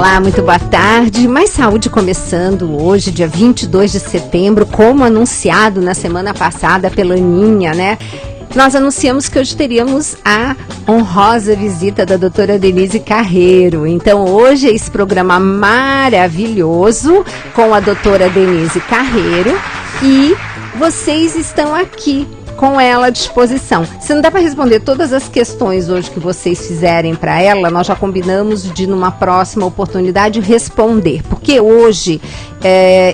Olá, muito boa tarde. Mais Saúde começando hoje, dia 22 de setembro, como anunciado na semana passada pela Aninha, né? Nós anunciamos que hoje teríamos a honrosa visita da doutora Denise Carreiro. Então, hoje é esse programa maravilhoso com a doutora Denise Carreiro e vocês estão aqui com ela à disposição. Se não dá para responder todas as questões hoje que vocês fizerem para ela, nós já combinamos de, numa próxima oportunidade, responder. Porque hoje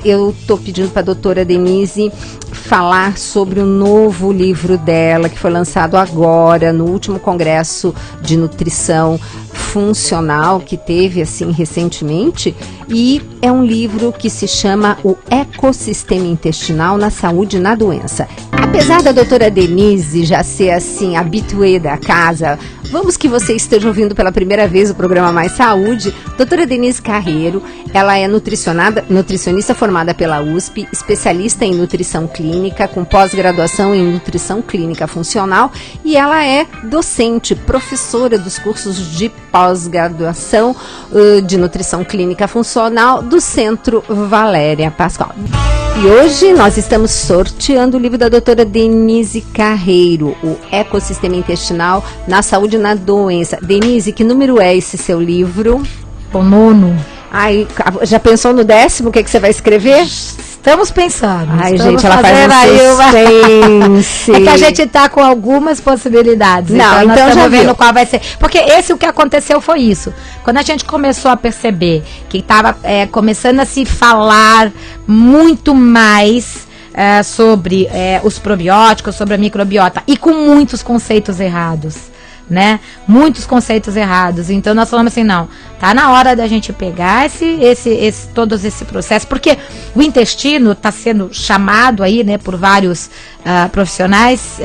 eu estou pedindo para a doutora Denise falar sobre o novo livro dela, que foi lançado agora, no último congresso de nutrição funcional que teve, assim, recentemente. E é um livro que se chama O Ecossistema Intestinal na Saúde e na Doença. Apesar da doutora Denise já ser, assim, habituê da casa, vamos que você esteja ouvindo pela primeira vez o programa Mais Saúde. Doutora Denise Carreiro, ela é nutricionista formada pela USP, especialista em nutrição clínica, com pós-graduação em nutrição clínica funcional, e ela é docente, professora dos cursos de pós-graduação de nutrição clínica funcional do Centro Valéria Pascoal. E hoje nós estamos sorteando o livro da doutora Denise Carreiro, O Ecossistema Intestinal na Saúde e na Doença. Denise, que número é esse seu livro? O 9. Ai, já pensou no 10º? O que você vai escrever? Estamos pensando. Ai, estamos gente, ela faz um suspense. É que a gente tá com algumas possibilidades. Não, então nós já vendo viu. qual vai ser. Porque o que aconteceu foi isso. Quando a gente começou a perceber que estava começando a se falar muito mais sobre os probióticos, sobre a microbiota, e com muitos conceitos errados, né? Muitos conceitos errados. Então nós falamos assim, não, tá na hora da gente pegar todo esse processo, porque o intestino está sendo chamado aí, né, por vários profissionais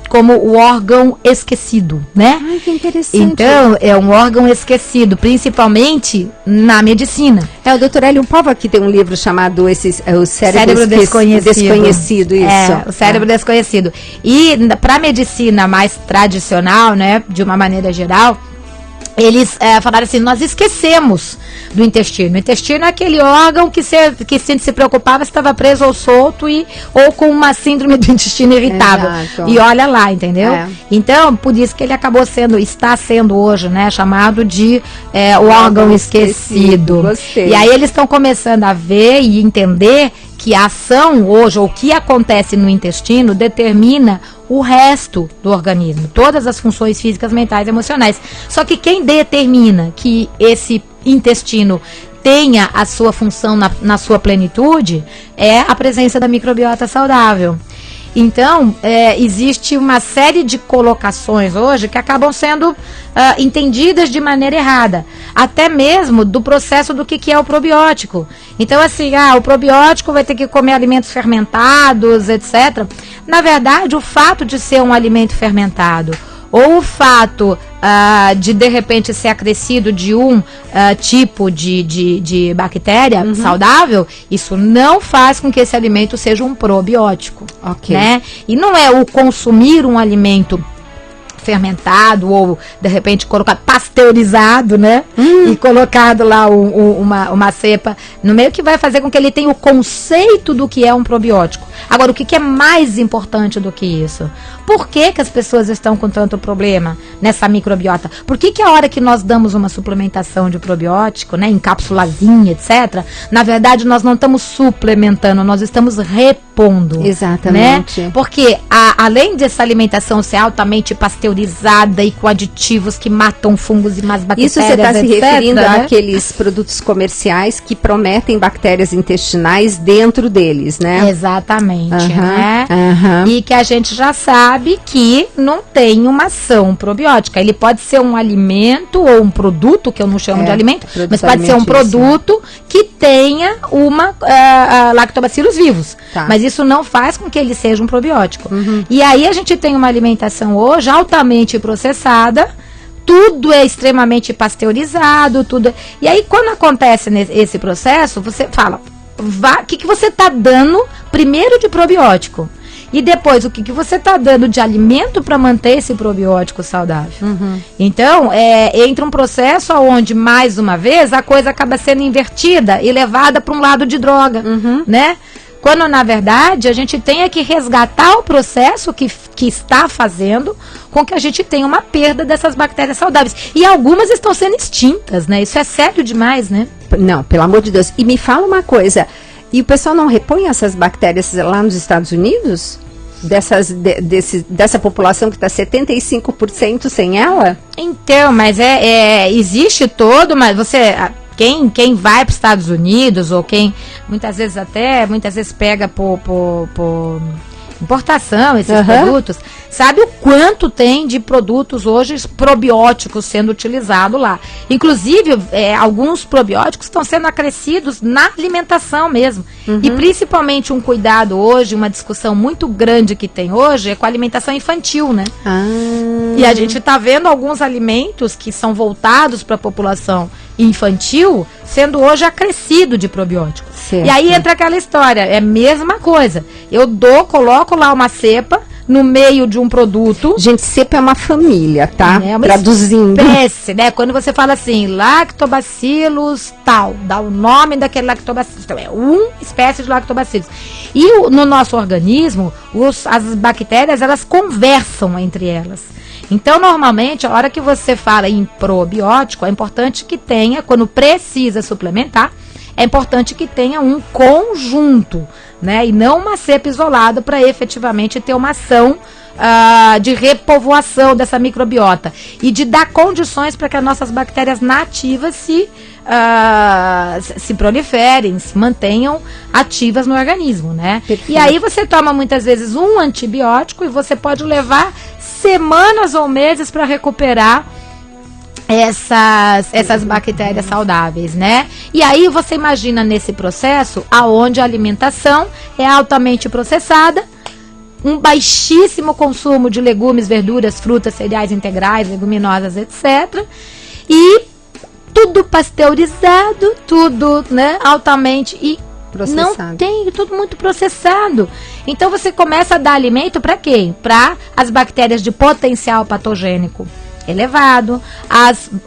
como o órgão esquecido, né? Ai, que interessante. Então, é um órgão esquecido, principalmente na medicina. O Dr. Hélio Pova que tem um livro chamado o Cérebro Desconhecido, isso. O Cérebro Desconhecido. E para a medicina mais tradicional, né, de uma maneira geral, eles falaram assim, nós esquecemos do intestino. O intestino é aquele órgão que se se preocupava se estava preso ou solto ou com uma síndrome do intestino irritável. Exato. E olha lá, entendeu? Então, por isso que ele está sendo hoje, né, chamado de o órgão esquecido. Gostei. E aí eles estão começando a ver e entender que a ação hoje, ou o que acontece no intestino, determina o resto do organismo, todas as funções físicas, mentais e emocionais. Só que quem determina que esse intestino tenha a sua função na sua plenitude é a presença da microbiota saudável. Então, existe uma série de colocações hoje que acabam sendo entendidas de maneira errada, até mesmo do processo do que é o probiótico. Então, assim, o probiótico vai ter que comer alimentos fermentados, etc. Na verdade, o fato de ser um alimento fermentado, ou o fato de repente ser acrescido de um tipo de bactéria saudável, isso não faz com que esse alimento seja um probiótico. Ok. Né? E não é o consumir um alimento fermentado ou de repente colocado pasteurizado, né? E colocado lá uma cepa no meio que vai fazer com que ele tenha o conceito do que é um probiótico. Agora, o que é mais importante do que isso? Por que as pessoas estão com tanto problema nessa microbiota? Por que a hora que nós damos uma suplementação de probiótico, né, em cápsulazinha, etc., na verdade nós não estamos suplementando, nós estamos repondo. Exatamente. Né? Porque além dessa alimentação ser altamente pasteurizada e com aditivos que matam fungos e mais bactérias, isso você está se referindo né? àqueles produtos comerciais que prometem bactérias intestinais dentro deles, né? Exatamente, né? E que a gente já sabe que não tem uma ação probiótica. Ele pode ser um alimento ou um produto, que eu não chamo de alimento, mas pode ser um produto que tenha uma lactobacillus vivos. Tá. Mas isso não faz com que ele seja um probiótico. E aí a gente tem uma alimentação hoje altamente processada, tudo é extremamente pasteurizado, tudo. E aí quando acontece esse processo, você fala, o que você está dando primeiro de probiótico? E depois, o que você está dando de alimento para manter esse probiótico saudável? Então, entra um processo onde, mais uma vez, a coisa acaba sendo invertida e levada para um lado de droga, né? Quando, na verdade, a gente tem que resgatar o processo que está fazendo com que a gente tenha uma perda dessas bactérias saudáveis. E algumas estão sendo extintas, né? Isso é sério demais, né? Não, pelo amor de Deus. E me fala uma coisa, e o pessoal não repõe essas bactérias lá nos Estados Unidos? Dessa população que está 75% sem ela? Então, mas existe todo, mas você... Quem vai para os Estados Unidos, ou quem muitas vezes pega por importação esses produtos, sabe o quanto tem de produtos hoje probióticos sendo utilizados lá. Inclusive, alguns probióticos estão sendo acrescidos na alimentação mesmo. E principalmente um cuidado hoje, uma discussão muito grande que tem hoje é com a alimentação infantil, né? E a gente está vendo alguns alimentos que são voltados para a população infantil sendo hoje acrescido de probiótico. Certo. E aí entra aquela história, é a mesma coisa. Eu coloco lá uma cepa no meio de um produto. Gente, cepa é uma família, tá? É uma traduzindo. Espécie, né? Quando você fala assim, lactobacillus tal, dá o nome daquele lactobacillus. Então, é uma espécie de lactobacillus. E no nosso organismo, as bactérias, elas conversam entre elas. Então, normalmente, a hora que você fala em probiótico, é importante que tenha, quando precisa suplementar, é importante que tenha um conjunto, né? E não uma cepa isolada para efetivamente ter uma ação de repovoação dessa microbiota e de dar condições para que as nossas bactérias nativas se proliferem, se mantenham ativas no organismo, né? Perfeito. E aí você toma muitas vezes um antibiótico e você pode levar semanas ou meses para recuperar essas bactérias saudáveis, né? E aí você imagina nesse processo aonde a alimentação é altamente processada, um baixíssimo consumo de legumes, verduras, frutas, cereais integrais, leguminosas, etc. E tudo pasteurizado, tudo, né, altamente e processado. Não tem, tudo muito processado. Então você começa a dar alimento para quem? Para as bactérias de potencial patogênico elevado,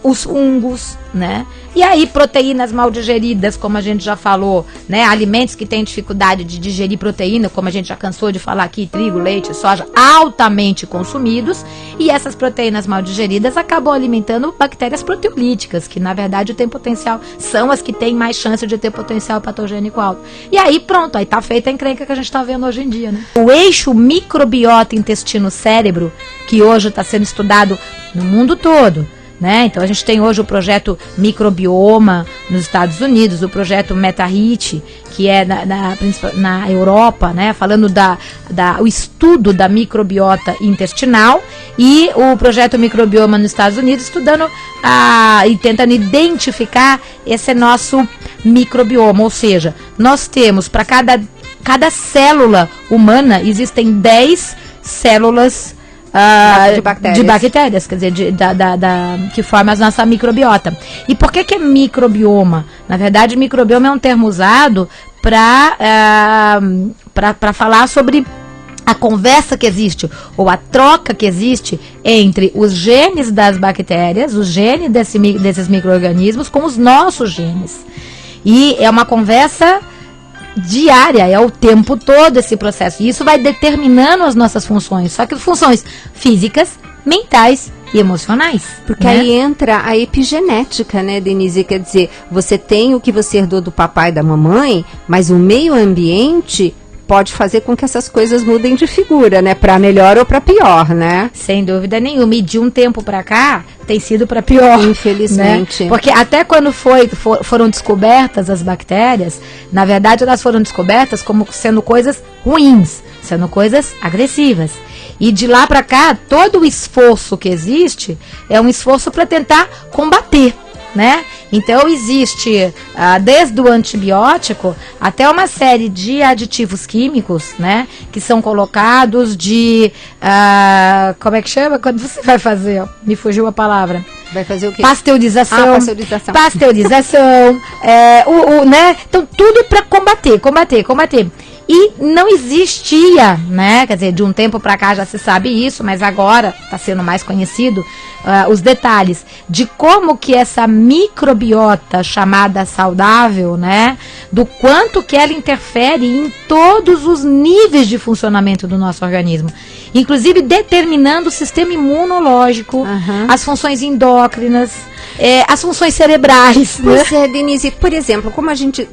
os fungos, né? E aí proteínas mal digeridas, como a gente já falou, né? Alimentos que têm dificuldade de digerir proteína, como a gente já cansou de falar aqui, trigo, leite, soja, altamente consumidos, e essas proteínas mal digeridas acabam alimentando bactérias proteolíticas, que na verdade tem potencial, são as que têm mais chance de ter potencial patogênico alto. E aí pronto, aí tá feita a encrenca que a gente tá vendo hoje em dia, né? O eixo microbiota intestino-cérebro, que hoje está sendo estudado no mundo todo, né? Então a gente tem hoje o projeto Microbioma nos Estados Unidos, o projeto MetaHit, que é na Europa, né? Falando o estudo da microbiota intestinal, e o projeto Microbioma nos Estados Unidos estudando e tentando identificar esse nosso microbioma, ou seja, nós temos para cada célula humana existem 10 células de bactérias, quer dizer, que formam a nossa microbiota. E por que é microbioma? Na verdade, microbioma é um termo usado para falar sobre a conversa que existe, ou a troca que existe entre os genes das bactérias, os genes desses micro-organismos com os nossos genes. E é uma conversa diária, é o tempo todo esse processo. E isso vai determinando as nossas funções, só que funções físicas, mentais e emocionais. Porque aí entra a epigenética, né, Denise? Quer dizer, você tem o que você herdou do papai e da mamãe, mas o meio ambiente pode fazer com que essas coisas mudem de figura, né? Para melhor ou para pior, né? Sem dúvida nenhuma. E de um tempo para cá, tem sido para pior. Infelizmente. Né? Porque até quando foram descobertas as bactérias, na verdade elas foram descobertas como sendo coisas ruins, sendo coisas agressivas. E de lá para cá, todo o esforço que existe é um esforço para tentar combater, né? Então existe desde o antibiótico até uma série de aditivos químicos, né, que são colocados como é que chama quando você vai fazer? Me fugiu a palavra. Vai fazer o quê? Pasteurização. Pasteurização. Né? Então tudo para combater. E não existia, né? Quer dizer, de um tempo para cá já se sabe isso, mas agora está sendo mais conhecido os detalhes de como que essa microbiota chamada saudável, né? Do quanto que ela interfere em todos os níveis de funcionamento do nosso organismo. Inclusive determinando o sistema imunológico, as funções endócrinas, as funções cerebrais. Pois é, Denise, por exemplo, como a gente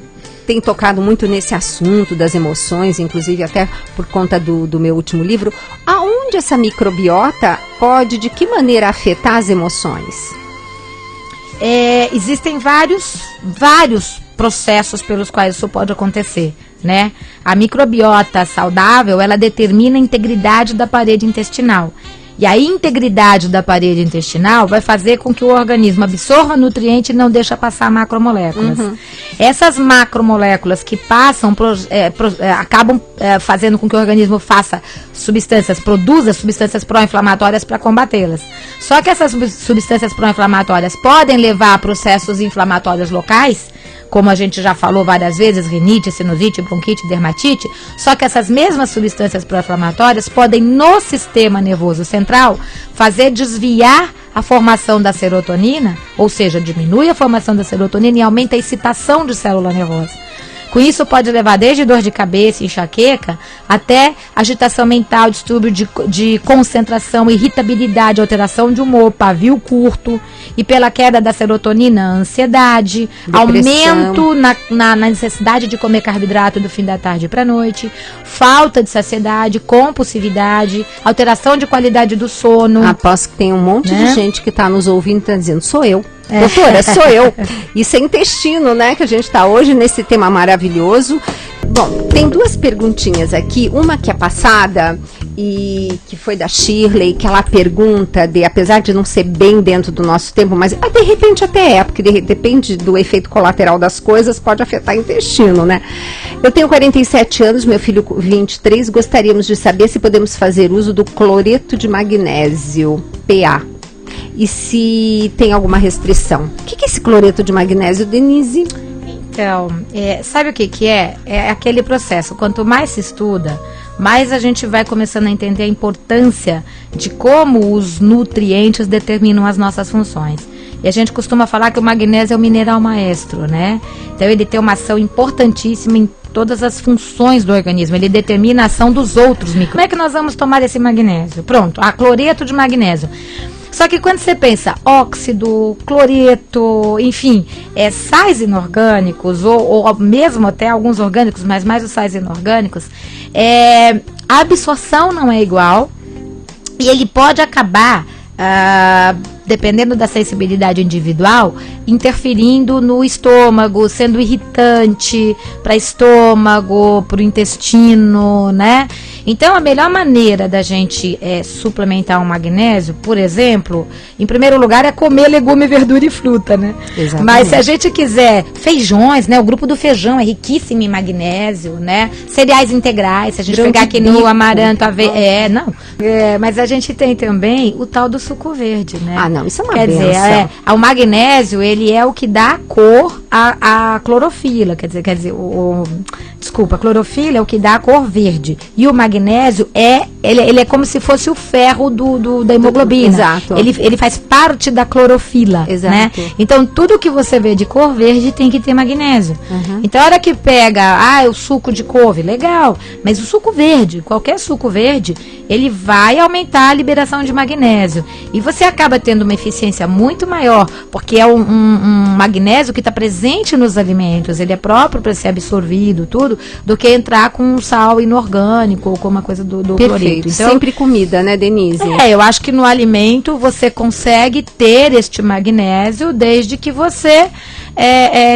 tem tocado muito nesse assunto das emoções, inclusive até por conta do meu último livro, aonde essa microbiota pode, de que maneira, afetar as emoções? Existem vários processos pelos quais isso pode acontecer, né? A microbiota saudável, ela determina a integridade da parede intestinal. E a integridade da parede intestinal vai fazer com que o organismo absorva nutriente e não deixa passar macromoléculas. Essas macromoléculas que passam, acabam fazendo com que o organismo produza substâncias pró-inflamatórias para combatê-las. Só que essas substâncias pró-inflamatórias podem levar a processos inflamatórios locais, como a gente já falou várias vezes, rinite, sinusite, bronquite, dermatite, só que essas mesmas substâncias pró-inflamatórias podem, no sistema nervoso central, fazer desviar a formação da serotonina, ou seja, diminui a formação da serotonina e aumenta a excitação de célula nervosa. Com isso pode levar desde dor de cabeça e enxaqueca, até agitação mental, distúrbio de concentração, irritabilidade, alteração de humor, pavio curto, e pela queda da serotonina, ansiedade, depressão, aumento na necessidade de comer carboidrato do fim da tarde para a noite, falta de saciedade, compulsividade, alteração de qualidade do sono. Aposto que tem um monte de gente que está nos ouvindo e está dizendo, sou eu. Doutora, sou eu. Isso é intestino, né? Que a gente está hoje nesse tema maravilhoso. Bom, tem duas perguntinhas aqui. Uma que é passada e que foi da Shirley, que ela pergunta, apesar de não ser bem dentro do nosso tempo, mas de repente até porque depende do efeito colateral das coisas, pode afetar o intestino, né? Eu tenho 47 anos, meu filho 23, gostaríamos de saber se podemos fazer uso do cloreto de magnésio, PA. E se tem alguma restrição. O que é esse cloreto de magnésio, Denise? Então, sabe o que é? É aquele processo. Quanto mais se estuda, mais a gente vai começando a entender a importância de como os nutrientes determinam as nossas funções. E a gente costuma falar que o magnésio é o mineral maestro, né? Então ele tem uma ação importantíssima em todas as funções do organismo. Ele determina a ação dos outros micro. Como é que nós vamos tomar esse magnésio? Pronto, cloreto de magnésio. Só que quando você pensa óxido, cloreto, enfim, sais inorgânicos, ou mesmo até alguns orgânicos, mas mais os sais inorgânicos, a absorção não é igual e ele pode acabar, dependendo da sensibilidade individual, interferindo no estômago, sendo irritante para estômago, para o intestino, né? Então, a melhor maneira da gente suplementar o magnésio, por exemplo, em primeiro lugar, é comer legume, verdura e fruta, né? Exatamente. Mas se a gente quiser feijões, né? O grupo do feijão é riquíssimo em magnésio, né? Cereais integrais, se a gente pegar aqui no amaranto, mas a gente tem também o tal do suco verde, né? Ah, não, isso é uma Quer dizer, o magnésio, ele é o que dá cor à clorofila, quer dizer, a clorofila é o que dá a cor verde. E o magnésio ele é como se fosse o ferro da hemoglobina. Exato. Ele faz parte da clorofila. Exato. Né? Então, tudo que você vê de cor verde tem que ter magnésio. Então, a hora que pega, o suco de couve, legal. Mas o suco verde, qualquer suco verde, ele vai aumentar a liberação de magnésio. E você acaba tendo uma eficiência muito maior, porque é um magnésio que está presente nos alimentos. Ele é próprio para ser absorvido, tudo, do que entrar com um sal inorgânico ou com uma coisa do cloreto. Então, sempre comida, né, Denise? Eu acho que no alimento você consegue ter este magnésio desde que você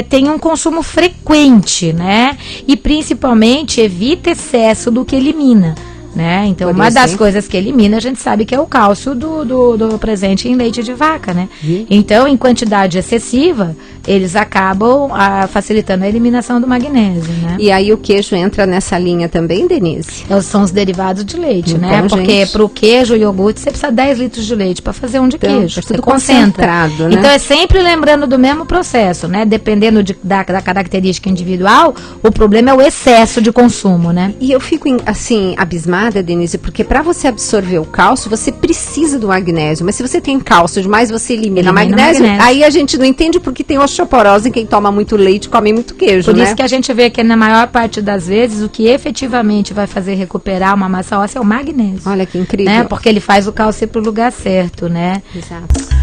tenha um consumo frequente, né? E principalmente evita excesso do que elimina. Né? Então, uma das coisas que elimina, a gente sabe que é o cálcio do presente em leite de vaca, né? Então, em quantidade excessiva, eles acabam facilitando a eliminação do magnésio, né? E aí o queijo entra nessa linha também, Denise? São os derivados de leite, Então, né? Porque para o queijo e iogurte você precisa 10 litros de leite para fazer um de queijo. Tudo concentrado, né? Então é sempre lembrando do mesmo processo, né? Dependendo da característica individual, o problema é o excesso de consumo, né? E eu fico assim abismada, Denise, porque para você absorver o cálcio, você precisa do magnésio. Mas se você tem cálcio demais, você elimina magnésio. Aí a gente não entende porque tem osteoporose em quem toma muito leite e come muito queijo, Por né? isso que a gente vê que na maior parte das vezes o que efetivamente vai fazer recuperar uma massa óssea é o magnésio. Olha que incrível. Né? Porque ele faz o cálcio ir pro lugar certo, né? Exato.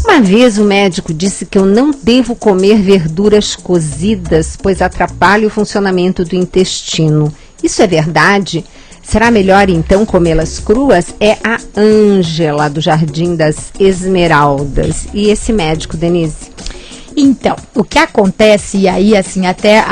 Uma vez o médico disse que eu não devo comer verduras cozidas, pois atrapalha o funcionamento do intestino. Isso é verdade? Será melhor então comê-las cruas? É a Ângela, do Jardim das Esmeraldas. E esse médico, Denise? Então, o que acontece, e aí assim, até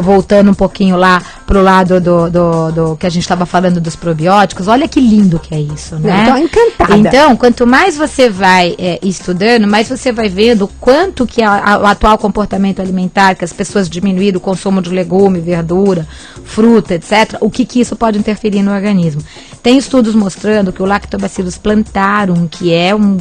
voltando um pouquinho lá pro lado do que a gente estava falando dos probióticos, olha que lindo que é isso, né? Estou encantada. Então, quanto mais você vai estudando, mais você vai vendo quanto que o atual comportamento alimentar, que as pessoas diminuíram o consumo de legume, verdura, fruta, etc., o que isso pode interferir no organismo. Tem estudos mostrando que o Lactobacillus plantarum, que é um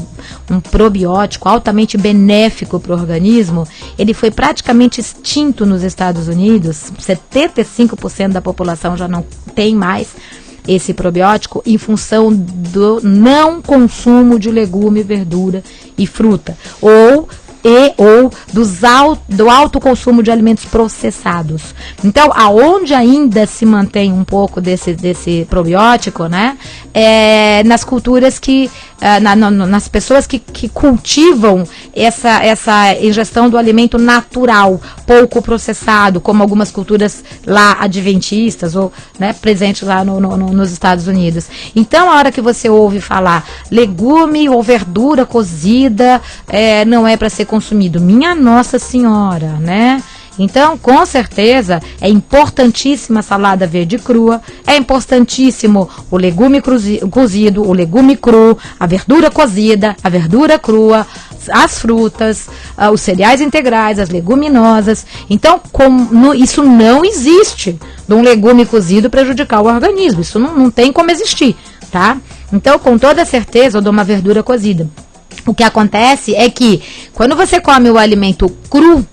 probiótico altamente benéfico para o organismo, ele foi praticamente extinto nos Estados Unidos. 75% da população já não tem mais esse probiótico em função do não consumo de legume, verdura e fruta, ou do alto consumo de alimentos processados. Então, aonde ainda se mantém um pouco desse probiótico, né? Nas culturas nas pessoas que cultivam essa ingestão do alimento natural, pouco processado, como algumas culturas lá adventistas ou, né, presentes lá nos Estados Unidos. Então, a hora que você ouve falar legume ou verdura cozida, não é para ser consumido. Minha Nossa Senhora, né? Então, com certeza, é importantíssima a salada verde crua, é importantíssimo o legume cozido, o legume cru, a verdura cozida, a verdura crua, as frutas, os cereais integrais, as leguminosas. Então, isso não existe de um legume cozido prejudicar o organismo. Isso não tem como existir, tá? Então, com toda certeza, eu dou uma verdura cozida. O que acontece é que, quando você come o alimento cru,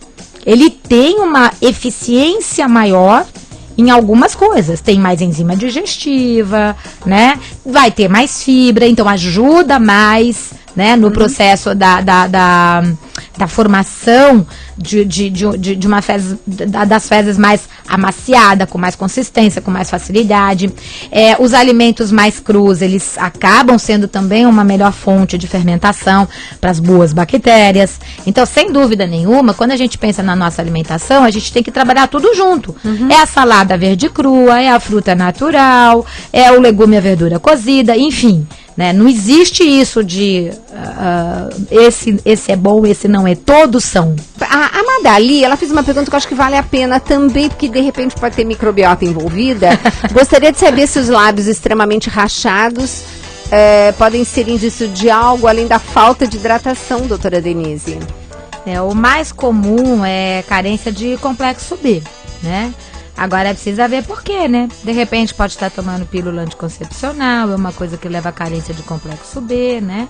ele tem uma eficiência maior em algumas coisas. Tem mais enzima digestiva, né? Vai ter mais fibra, então ajuda mais, né, no processo da formação de uma fezes, das fezes mais amaciada, com mais consistência, com mais facilidade. Os alimentos mais crus, eles acabam sendo também uma melhor fonte de fermentação para as boas bactérias. Então, sem dúvida nenhuma, quando a gente pensa na nossa alimentação, a gente tem que trabalhar tudo junto. É a salada verde crua, é a fruta natural, é o legume e a verdura cozida, enfim. Né? Não existe isso de esse é bom, esse não é. Todos são. A Madali, ela fez uma pergunta que eu acho que vale a pena também, porque de repente pode ter microbiota envolvida. Gostaria de saber se os lábios extremamente rachados podem ser indício de algo além da falta de hidratação, doutora Denise. O mais comum é carência de complexo B, né? Agora precisa ver por quê, né? De repente pode estar tomando pílula anticoncepcional, é uma coisa que leva a carência de complexo B, né?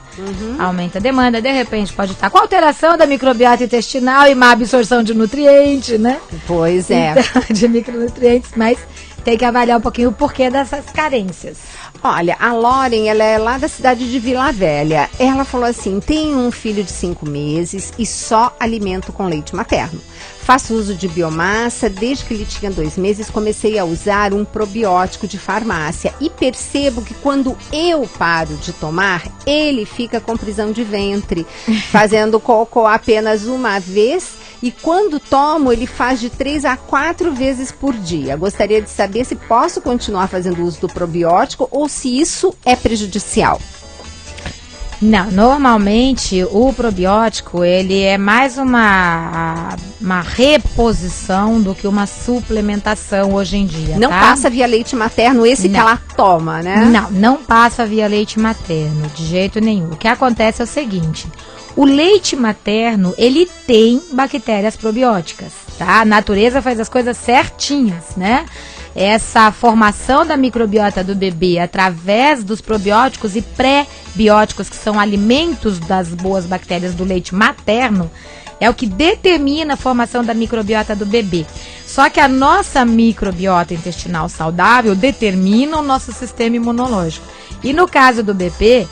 Aumenta a demanda, de repente pode estar com alteração da microbiota intestinal e má absorção de nutrientes, né? Pois é. Então, de micronutrientes, mas tem que avaliar um pouquinho o porquê dessas carências. Olha, a Lauren, ela é lá da cidade de Vila Velha. Ela falou assim, tem um filho de 5 meses e só alimento com leite materno. Faço uso de biomassa, desde que ele tinha 2 meses comecei a usar um probiótico de farmácia e percebo que quando eu paro de tomar, ele fica com prisão de ventre, fazendo cocô apenas uma vez e quando tomo ele faz de 3 a 4 vezes por dia. Gostaria de saber se posso continuar fazendo uso do probiótico ou se isso é prejudicial. Não, normalmente o probiótico ele é mais uma reposição do que uma suplementação hoje em dia. Não tá? passa via leite materno esse que ela toma, né? Não passa via leite materno, de jeito nenhum. O que acontece é o seguinte, O leite materno, ele tem bactérias probióticas, tá? A natureza faz as coisas certinhas, né? Essa formação da microbiota do bebê através dos probióticos e pré-bióticos, que são alimentos das boas bactérias do leite materno, é o que determina a formação da microbiota do bebê. Só que a nossa microbiota intestinal saudável determina o nosso sistema imunológico. E no caso do bebê,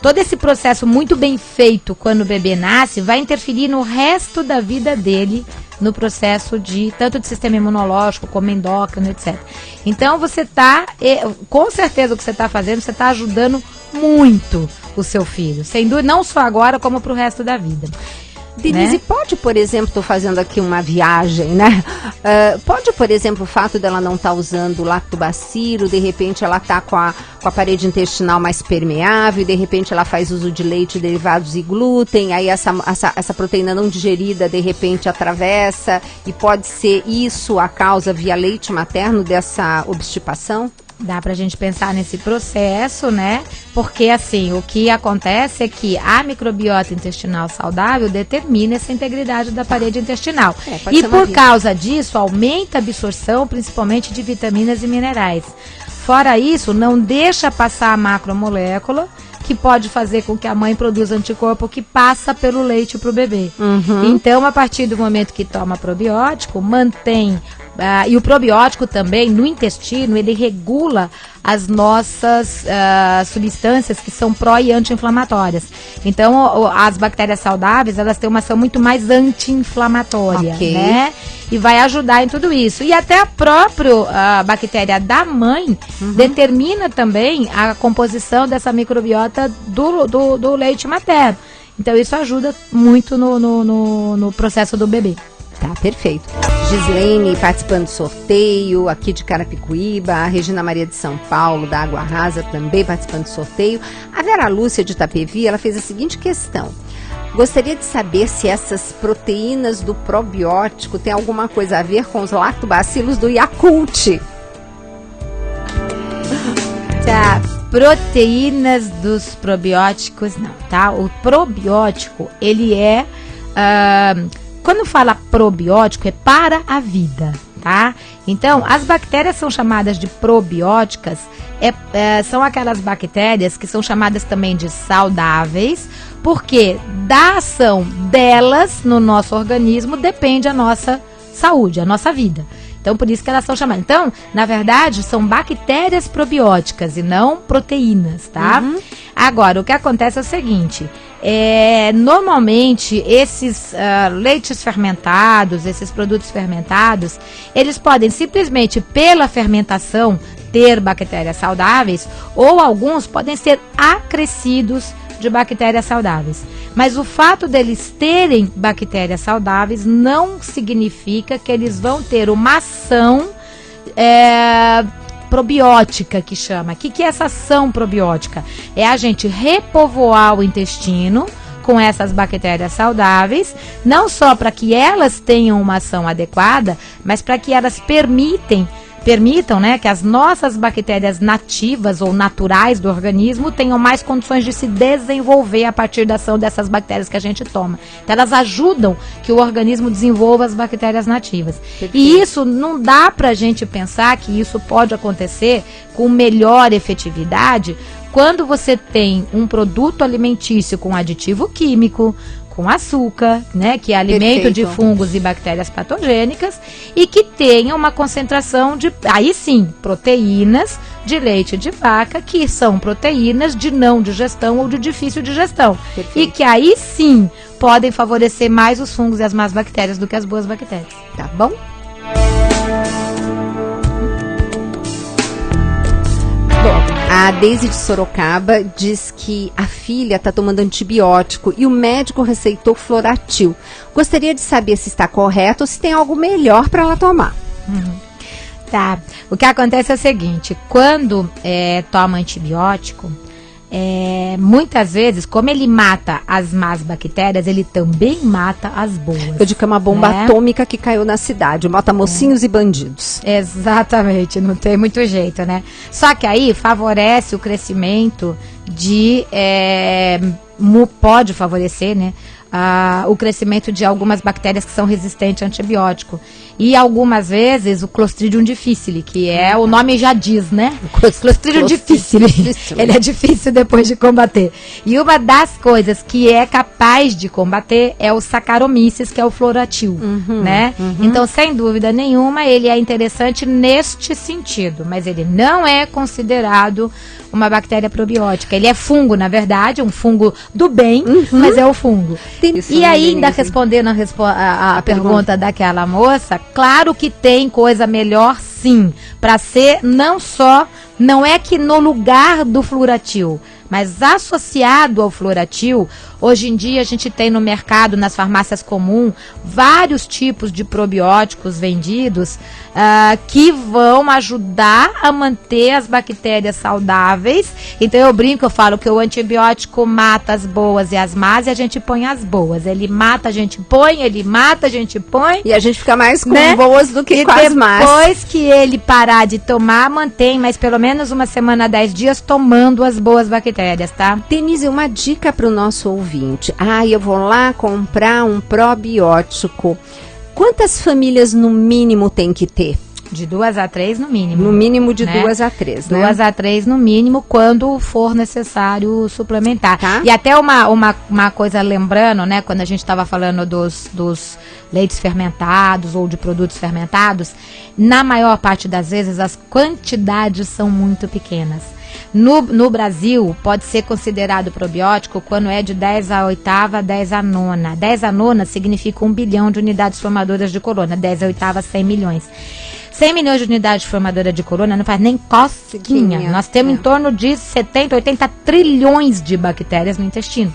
todo esse processo muito bem feito quando o bebê nasce vai interferir no resto da vida dele, no processo tanto de sistema imunológico como endócrino, etc. Então com certeza o que você está fazendo, você está ajudando muito o seu filho, sem dúvida, não só agora, como para o resto da vida. Denise, né? Pode, por exemplo, estou fazendo aqui uma viagem, né? Pode, por exemplo, o fato dela não estar usando lactobacilo, de repente ela está com a parede intestinal mais permeável, e de repente ela faz uso de leite, derivados e glúten, aí essa proteína não digerida, de repente, atravessa, e pode ser isso a causa via leite materno dessa obstipação? Dá pra gente pensar nesse processo, né? Porque, assim, o que acontece é que a microbiota intestinal saudável determina essa integridade da parede intestinal. E por causa disso, aumenta a absorção, principalmente de vitaminas e minerais. Fora isso, não deixa passar a macromolécula, que pode fazer com que a mãe produza anticorpo que passa pelo leite para o bebê. Então, a partir do momento que toma probiótico, mantém... e o probiótico também, no intestino, ele regula as nossas substâncias que são pró- e anti-inflamatórias. Então, as bactérias saudáveis, elas têm uma ação muito mais anti-inflamatória, né? E vai ajudar em tudo isso. E até a própria bactéria da mãe determina também a composição dessa microbiota do leite materno. Então, isso ajuda muito no processo do bebê. Tá, perfeito. Gislene participando do sorteio, aqui de Carapicuíba, a Regina Maria de São Paulo, da Água Rasa, também participando do sorteio. A Vera Lúcia de Itapevi, ela fez a seguinte questão. Gostaria de saber se essas proteínas do probiótico têm alguma coisa a ver com os lactobacilos do Yakult. Tá, proteínas dos probióticos não, tá? O probiótico, ele é... quando fala probiótico, é para a vida, tá? Então, as bactérias são chamadas de probióticas, são aquelas bactérias que são chamadas também de saudáveis, porque da ação delas no nosso organismo depende a nossa saúde, a nossa vida. Então, por isso que elas são chamadas. Então, na verdade, são bactérias probióticas e não proteínas, tá? Agora, o que acontece é o seguinte... normalmente esses leites fermentados, esses produtos fermentados, eles podem simplesmente pela fermentação ter bactérias saudáveis, ou alguns podem ser acrescidos de bactérias saudáveis. Mas o fato deles terem bactérias saudáveis não significa que eles vão ter uma ação probiótica, que chama. O que é essa ação probiótica? É a gente repovoar o intestino com essas bactérias saudáveis, não só para que elas tenham uma ação adequada, mas para que elas permitam, né, que as nossas bactérias nativas ou naturais do organismo tenham mais condições de se desenvolver a partir da ação dessas bactérias que a gente toma. Então, elas ajudam que o organismo desenvolva as bactérias nativas. Perfeito. E isso não dá pra gente pensar que isso pode acontecer com melhor efetividade quando você tem um produto alimentício com aditivo químico, com açúcar, né, que é alimento Perfeito. De fungos e bactérias patogênicas, e que tenha uma concentração de, aí sim, proteínas de leite de vaca, que são proteínas de não digestão ou de difícil digestão. Perfeito. E que aí sim podem favorecer mais os fungos e as más bactérias do que as boas bactérias. Tá bom? A Deise de Sorocaba diz que a filha está tomando antibiótico e o médico receitou Floratil. Gostaria de saber se está correto ou se tem algo melhor para ela tomar. Tá. O que acontece é o seguinte, quando toma antibiótico, muitas vezes, como ele mata as más bactérias, ele também mata as boas. Eu digo que é uma bomba atômica que caiu na cidade, mata mocinhos e bandidos. Exatamente, não tem muito jeito, né? Só que aí favorece o crescimento pode favorecer, né, o crescimento de algumas bactérias que são resistentes a antibiótico. E algumas vezes o Clostridium difficile, que é, o nome já diz, né? Clostridium difficile. Ele é difícil depois de combater. E uma das coisas que é capaz de combater é o Saccharomyces, que é o floratil, né? Então, sem dúvida nenhuma, ele é interessante neste sentido, mas ele não é considerado uma bactéria probiótica. Ele é fungo, na verdade, um fungo do bem, mas é um fungo. E ainda respondendo a pergunta daquela moça, claro que tem coisa melhor, sim, para ser não é que no lugar do fluoratil, mas associado ao fluoratil. Hoje em dia a gente tem no mercado, nas farmácias comuns, vários tipos de probióticos vendidos que vão ajudar a manter as bactérias saudáveis. Então eu brinco, eu falo que o antibiótico mata as boas e as más, e a gente põe as boas. Ele mata, a gente põe, ele mata, a gente põe. E a gente fica mais com boas do que com as más. Depois que ele parar de tomar, mantém mais pelo menos uma semana a 10 dias tomando as boas bactérias, tá? Denise, uma dica para o nosso ouvinte. Eu vou lá comprar um probiótico. Quantas famílias no mínimo tem que ter? De 2 a 3 no mínimo. No mínimo de 2 a 3, né? 2 a 3 no mínimo, quando for necessário suplementar. Tá. E até uma coisa lembrando, né, quando a gente estava falando dos leites fermentados ou de produtos fermentados, na maior parte das vezes as quantidades são muito pequenas. No Brasil, pode ser considerado probiótico quando é de 10 a 8ª, 10 a 9ª. 10 a 9ª significa 1 bilhão de unidades formadoras de colônia. 10 a 8ª, 100 milhões. 100 milhões de unidades formadoras de colônia não faz nem cosquinha. Nós temos em torno de 70, 80 trilhões de bactérias no intestino.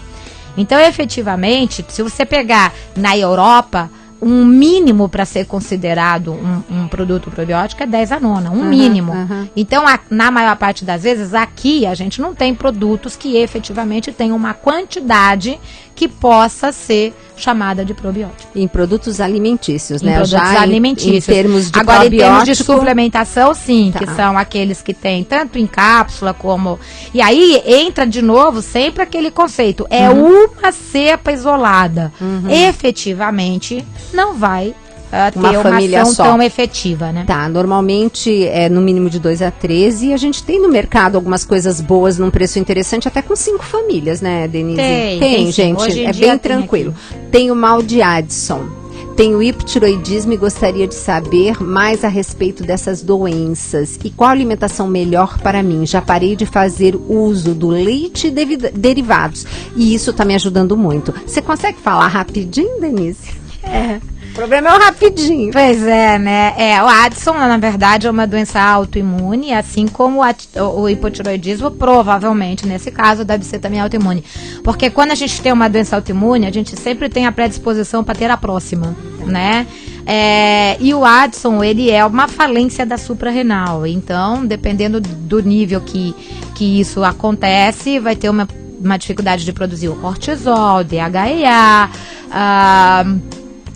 Então, efetivamente, se você pegar na Europa, um mínimo para ser considerado um produto probiótico é 10 a 9ª, mínimo. Então, na maior parte das vezes, aqui a gente não tem produtos que efetivamente tenham uma quantidade que possa ser chamada de probiótico. Em produtos alimentícios, né? Em produtos alimentícios. Em termos de agora, probiótico... em termos de suplementação, sim, que são aqueles que tem tanto em cápsula como... E aí entra de novo sempre aquele conceito. É uma cepa isolada. Efetivamente, não vai ter uma ação tão efetiva, né? Tá, normalmente é no mínimo de 2 a 3, e a gente tem no mercado algumas coisas boas num preço interessante, até com 5 famílias, né, Denise? Tem gente, é bem tranquilo. Tem o mal de Addison, tem o hipotiroidismo, e gostaria de saber mais a respeito dessas doenças e qual alimentação melhor para mim. Já parei de fazer uso do leite e derivados, e isso tá me ajudando muito. Você consegue falar rapidinho, Denise? O problema é o rapidinho. Pois é, né? O Addison, na verdade, é uma doença autoimune, assim como o hipotiroidismo, provavelmente, nesse caso, deve ser também autoimune. Porque quando a gente tem uma doença autoimune, a gente sempre tem a predisposição para ter a próxima, né? E o Addison, ele é uma falência da suprarrenal. Então, dependendo do nível que isso acontece, vai ter uma dificuldade de produzir o cortisol, DHEA,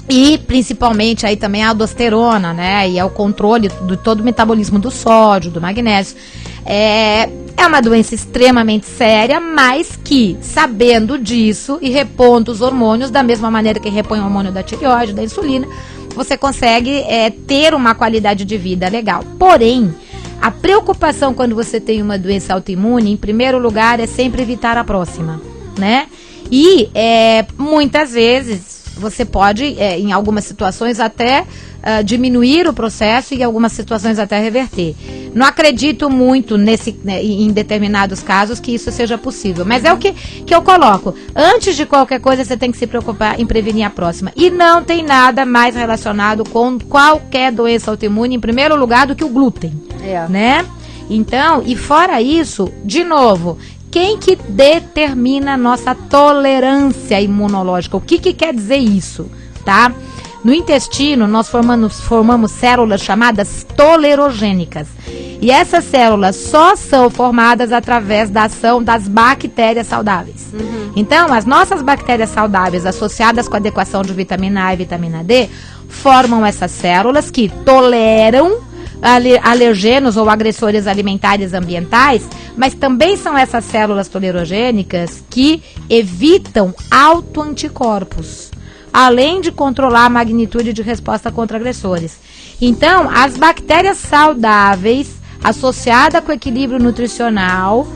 e principalmente aí também a aldosterona, né? E é o controle de todo o metabolismo do sódio, do magnésio. É uma doença extremamente séria, mas que, sabendo disso e repondo os hormônios da mesma maneira que repõe o hormônio da tireoide, da insulina, você consegue ter uma qualidade de vida legal. Porém, a preocupação quando você tem uma doença autoimune, em primeiro lugar, é sempre evitar a próxima, né? E muitas vezes você pode, em algumas situações, até diminuir o processo e em algumas situações até reverter. Não acredito muito em determinados casos que isso seja possível, mas é o que eu coloco. Antes de qualquer coisa, você tem que se preocupar em prevenir a próxima. E não tem nada mais relacionado com qualquer doença autoimune, em primeiro lugar, do que o glúten, né? Então, e fora isso, de novo, quem que determina a nossa tolerância imunológica? O que quer dizer isso, tá? No intestino, nós formamos células chamadas tolerogênicas. E essas células só são formadas através da ação das bactérias saudáveis. Então, as nossas bactérias saudáveis associadas com a adequação de vitamina A e vitamina D formam essas células que toleram alergenos ou agressores alimentares ambientais, mas também são essas células tolerogênicas que evitam autoanticorpos, além de controlar a magnitude de resposta contra agressores. Então, as bactérias saudáveis, associadas com equilíbrio nutricional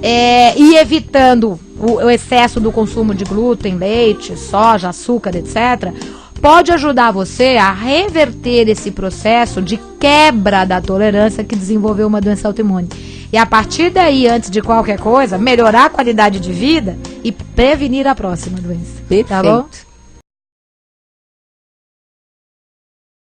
e evitando o excesso do consumo de glúten, leite, soja, açúcar, etc., pode ajudar você a reverter esse processo de quebra da tolerância que desenvolveu uma doença autoimune. E a partir daí, antes de qualquer coisa, melhorar a qualidade de vida e prevenir a próxima doença. Perfeito. Tá bom?